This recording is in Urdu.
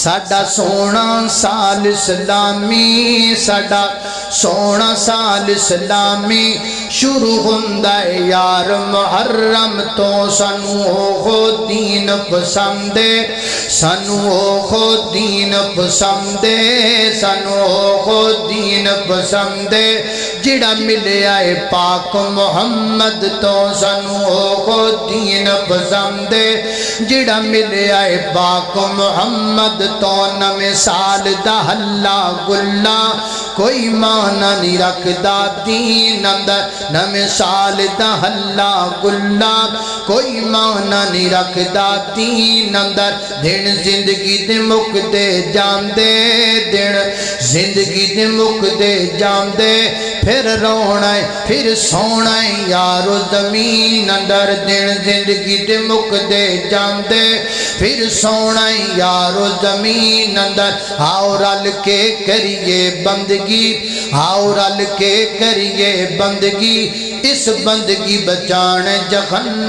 ساڈا سونا سال اسلامی ساڈا سونا سال اسلامی شروع ہوندا ہے یار محرم تو سانو او دین پسندے سانو او دین پسندے سانو او دین پسندے جڑا ملیا ہے پاک محمد تو سانو او دین پسندے جڑا ملیا ہے پاک محمد تو نویں سال دا ہلا گلا کوئی معنی نہیں رکھدا دین اندر نویں سال دا ہلا گلا کوئی معنی نہیں رکھدا دین اندر دن زندگی دے مکدے جاندے دن زندگی دے مکدے جاندے پھر رونا ہے پھر سونا ہے یارو زمین اندر دن زندگی دے مکدے جاندے پھر سونا ہے یارو زمین اندر آؤ رل کے کریے بندگی آؤ رل کے کریے بندگی اس بندگی بچان جہنم